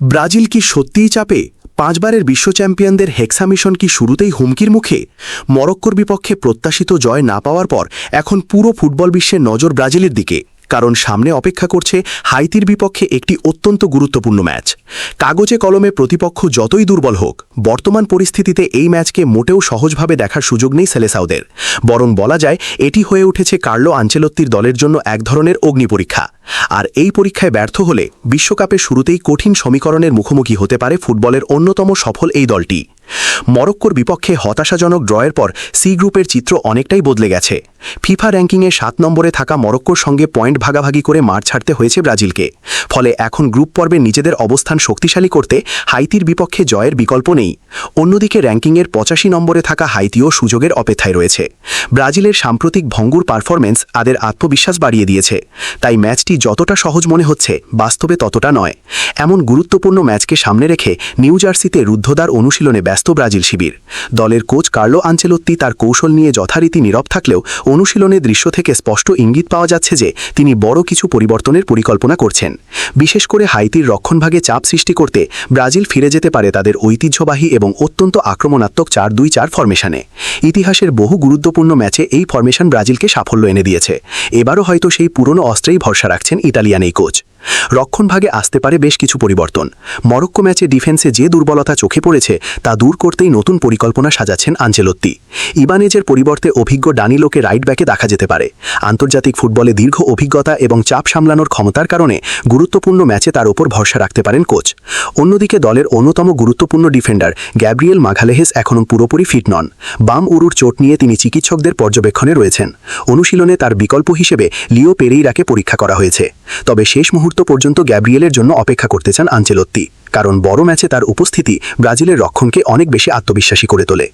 Brazil কি সত্যিই চাপে? পাঁচবারের বিশ্ব চ্যাম্পিয়নদের হেক্সা মিশন কি শুরুতেই হুমকির মুখে? মরক্কোর বিপক্ষে প্রত্যাশিত জয় না পাওয়ার পর এখন পুরো ফুটবল বিশ্বের নজর ব্রাজিলের দিকে, কারণ সামনে অপেক্ষা করছে হাইতির বিপক্ষে একটি অত্যন্ত গুরুত্বপূর্ণ ম্যাচ। কাগজে কলমে প্রতিপক্ষ যতই দুর্বল হোক, বর্তমান পরিস্থিতিতে এই ম্যাচকে মোটেও সহজভাবে দেখার সুযোগ নেই সেলেসাওদের। বরং বলা যায় এটি হয়ে উঠেছে কার্লো আনচেলত্তির দলের জন্য এক ধরনের অগ্নিপরীক্ষা। আর এই পরীক্ষায় ব্যর্থ হলে বিশ্বকাপের শুরুতেই কঠিন সমীকরণের মুখোমুখি হতে পারে ফুটবলের অন্যতম সফল এই দলটি। মরক্কোর বিপক্ষে হতাশাজনক ড্রয়ের পর সি গ্রুপের চিত্র অনেকটাই বদলে গেছে। ফিফা র্যাঙ্কিংয়ে 7 নম্বরে থাকা মরক্কোর সঙ্গে পয়েন্ট ভাগাভাগি করে মাঠ ছাড়তে হয়েছে ব্রাজিলকে। ফলে এখন গ্রুপ পর্বে নিজেদের অবস্থান শক্তিশালী করতে হাইতির বিপক্ষে জয়ের বিকল্প নেই। অন্যদিকে র্যাঙ্কিংয়ের 85 নম্বরে থাকা হাইতিও সুযোগের অপেক্ষায় রয়েছে। ব্রাজিলের সাম্প্রতিক ভঙ্গুর পারফরম্যান্স তাদের আত্মবিশ্বাস বাড়িয়ে দিয়েছে। তাই ম্যাচটি যতটা সহজ মনে হচ্ছে, বাস্তবে ততটা নয়। এমন গুরুত্বপূর্ণ ম্যাচকে সামনে রেখে নিউ জার্সিতে রুদ্ধদ্বার অনুশীলনে ব্যস্ত ব্রাজিল শিবির। দলের কোচ কার্লো আনচেলত্তি তার কৌশল নিয়ে যথারীতি নীরব থাকলেও অনুশীলনের দৃশ্য থেকে স্পষ্ট ইঙ্গিত পাওয়া যাচ্ছে যে তিনি বড় কিছু পরিবর্তনের পরিকল্পনা করছেন। বিশেষ করে হাইতির রক্ষণভাগে চাপ সৃষ্টি করতে ব্রাজিল ফিরে যেতে পারে তাদের ঐতিহ্যবাহী এবং অত্যন্ত আক্রমণাত্মক 4-2-4 ফরমেশনে। ইতিহাসের বহু গুরুত্বপূর্ণ ম্যাচে এই ফরমেশন ব্রাজিলকে সাফল্য এনে দিয়েছে। এবারও হয়তো সেই পুরনো অস্ত্রেই ভরসা রাখছেন ইতালিয়ান এই কোচ। রক্ষণভাগে আসতে পারে বেশ কিছু পরিবর্তন। মরক্কো ম্যাচে ডিফেন্সে যে দুর্বলতা চোখে পড়েছে তা দূর করতেই নতুন পরিকল্পনা সাজাচ্ছেন আনচেলত্তি। ইবানেজের পরিবর্তে অভিজ্ঞ ডানিলোকে রাইট ব্যাকে দেখা যেতে পারে। আন্তর্জাতিক ফুটবলে দীর্ঘ অভিজ্ঞতা এবং চাপ সামলানোর ক্ষমতার কারণে গুরুত্বপূর্ণ ম্যাচে তার ওপর ভরসা রাখতে পারেন কোচ। অন্যদিকে দলের অন্যতম গুরুত্বপূর্ণ ডিফেন্ডার গ্যাব্রিয়েল মাঘালেহেস এখনও পুরোপুরি ফিট নন। বাম উরুর চোট নিয়ে তিনি চিকিৎসকদের পর্যবেক্ষণে রয়েছেন। অনুশীলনে তার বিকল্প হিসেবে লিও পেরেইরাকে পরীক্ষা করা হয়েছে। তবে শেষ মুহূর্ত পর্যন্ত গ্যাব্রিয়েলের জন্য অপেক্ষা করতে চান আনচেলত্তি, কারণ বড় ম্যাচে তার উপস্থিতি ব্রাজিলের রক্ষণকে অনেক বেশি আত্মবিশ্বাসী করে তোলে।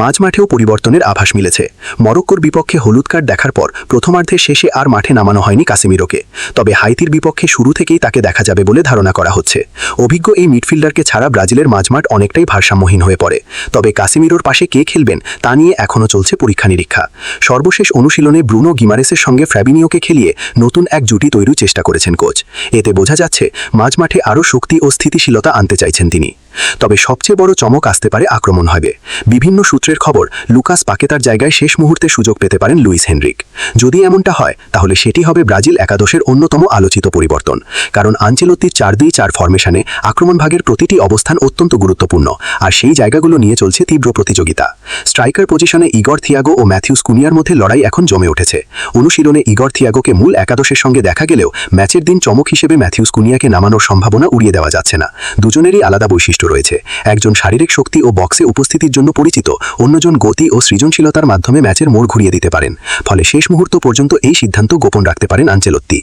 মাঝমাঠেও পরিবর্তনের আভাস মিলেছে। মরক্কোর বিপক্ষে হলুদ কার্ড দেখার পর প্রথমার্ধের শেষে আর মাঠে নামানো হয়নি কাসেমিরোকে। তবে হাইতির বিপক্ষে শুরু থেকেই তাকে দেখা যাবে বলে ধারণা করা হচ্ছে। অভিজ্ঞ এই মিডফিল্ডারকে ছাড়া ব্রাজিলের মাঝমাঠ অনেকটাই ভারসাম্যহীন হয়ে পড়ে। তবে কাসেমিরোর পাশে কে খেলবেন তা নিয়ে এখনও চলছে পরীক্ষা নিরীক্ষা। সর্বশেষ অনুশীলনে ব্রুনো গিমারেসের সঙ্গে ফ্যাবিনিওকে খেলিয়ে নতুন এক জুটি তৈরির চেষ্টা করেছেন কোচ। এতে বোঝা যাচ্ছে মাঝমাঠে আরও শক্তি ও স্থিতিশীলতা আনতে চাইছেন তিনি। তবে সবচেয়ে বড় চমক আসতে পারে আক্রমণ হবে। বিভিন্ন সূত্রের খবর, লুকাস পাকেতার জায়গায় শেষ মুহূর্তে সুযোগ পেতে পারেন লুইস হেনরিক। যদি এমনটা হয় তাহলে সেটি হবে ব্রাজিল একাদশের অন্যতম আলোচিত পরিবর্তন। কারণ আনচেলত্তির 4-2-4 ফরমেশনে আক্রমণ ভাগের প্রতিটি অবস্থান অত্যন্ত গুরুত্বপূর্ণ, আর সেই জায়গাগুলো নিয়ে চলছে তীব্র প্রতিযোগিতা। স্ট্রাইকার পজিশনে ইগর থিয়াগো ও ম্যাথিউস কুনিয়ার মধ্যে লড়াই এখন জমে উঠেছে। অনুশীলনে ইগর থিয়াগোকে মূল একাদশের সঙ্গে দেখা গেলেও ম্যাচের দিন চমক হিসেবে ম্যাথিউস কুনিয়াকে নামানোর সম্ভাবনা উড়িয়ে দেওয়া যাচ্ছে না। দুজনেরই আলাদা বৈশিষ্ট্য রয়েছে। একজন শারীরিক শক্তি ও বক্সে উপস্থিতির জন্য পরিচিত, অন্যজন গতি ও সৃজনশীলতার মাধ্যমে ম্যাচের মোড় ঘুরিয়ে দিতে পারেন। ফলে শেষ মুহূর্ত পর্যন্ত এই সিদ্ধান্ত গোপন রাখতে পারেন আনচেলত্তি।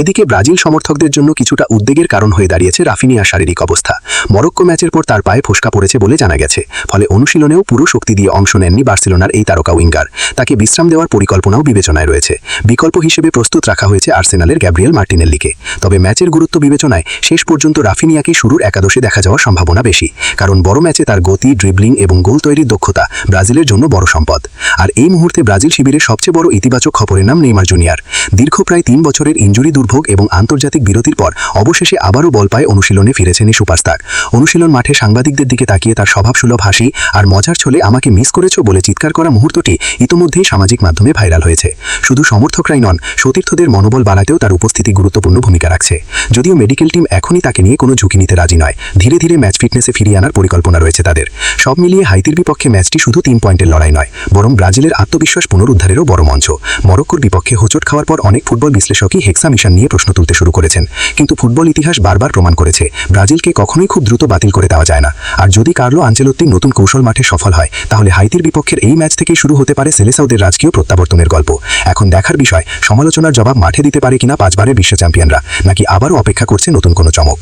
এদিকে ব্রাজিল সমর্থকদের জন্য কিছুটা উদ্বেগের কারণ হয়ে দাঁড়িয়েছে রাফিনিয়ার শারীরিক অবস্থা। মরক্কো ম্যাচের পর তার পায়ে ফোসকা পড়েছে বলে জানা গেছে। ফলে অনুশীলনেও পুরো শক্তি দিয়ে অংশ নেননি বার্সেলোনার এই তারকা উইঙ্গার। তাকে বিশ্রাম দেওয়ার পরিকল্পনাও বিবেচনায় রয়েছে। বিকল্প হিসেবে প্রস্তুত রাখা হয়েছে আর্সেনালের গ্যাব্রিয়েল মার্টিনেল্লিকে। তবে ম্যাচের গুরুত্ব বিবেচনায় শেষ পর্যন্ত রাফিনিয়াকে শুরুর একাদশে দেখা যাওয়ার সম্ভাবনা বেশি, কারণ বড় ম্যাচে তার গতি, ড্রিবলিং এবং গোল তৈরির দক্ষতা ব্রাজিলের জন্য বড় সম্পদ। আর এই মুহূর্তে ব্রাজিল শিবিরের সবচেয়ে বড় ইতিবাচক খবরের নাম নেইমার জুনিয়র। দীর্ঘ প্রায় 3 বছরের ইনজুরি দুর্ভোগ এবং আন্তর্জাতিক বিরতির পর অবশেষে আবারও বল পায়ে অনুশীলনে ফিরেছেন এই সুপারস্টার। অনুশীলন মাঠে সাংবাদিকদের দিকে তাকিয়ে তার স্বভাবসুলভ হাসি আর মজার ছলে "আমাকে মিস করেছো" বলে চিৎকার করা মুহূর্তটি ইতোমধ্যেই সামাজিক মাধ্যমে ভাইরাল হয়েছে। শুধু সমর্থকরাই নন, সতীর্থদের মনোবল বাড়াতেও তার উপস্থিতি গুরুত্বপূর্ণ ভূমিকা রাখছে। যদিও মেডিকেল টিম এখনই তাকে নিয়ে কোনো ঝুঁকি নিতে রাজি নয়, ধীরে ধীরে ম্যাচ ফিটনেসে ফিরিয়ে আনার পরিকল্পনা রয়েছে তাদের। সব মিলিয়ে হাইতির বিপক্ষে ম্যাচটি শুধু 3 পয়েন্টের লড়াই নয়, বরং ব্রাজিলের আত্মবিশ্বাস পুনরুদ্ধারেরও বড় মঞ্চ। মরক্কোর বিপক্ষে হোঁচট খাওয়ার পর অনেক ফুটবল বিশ্লেষকই হেক্সা মিশন নিয়ে প্রশ্ন তুলতে শুরু করেছেন। কিন্তু ফুটবল ইতিহাস বারবার প্রমাণ করেছে ব্রাজিলকে কখনোই খুব দ্রুত বাতিল করে দেওয়া যায় না। আর যদি কার্লো আনচেলত্তির নতুন কৌশল মাঠে সফল হয়, তাহলে হাইতির বিপক্ষের এই ম্যাচ থেকেই শুরু হতে পারে সেলেসাওদের রাজকীয় প্রত্যাবর্তনের গল্প। এখন দেখার বিষয়, সমালোচনার জবাব মাঠে দিতে পারে কিনা 5 বারের বিশ্ব চ্যাম্পিয়নরা, নাকি আবারও অপেক্ষা করছে নতুন কোনো চমক।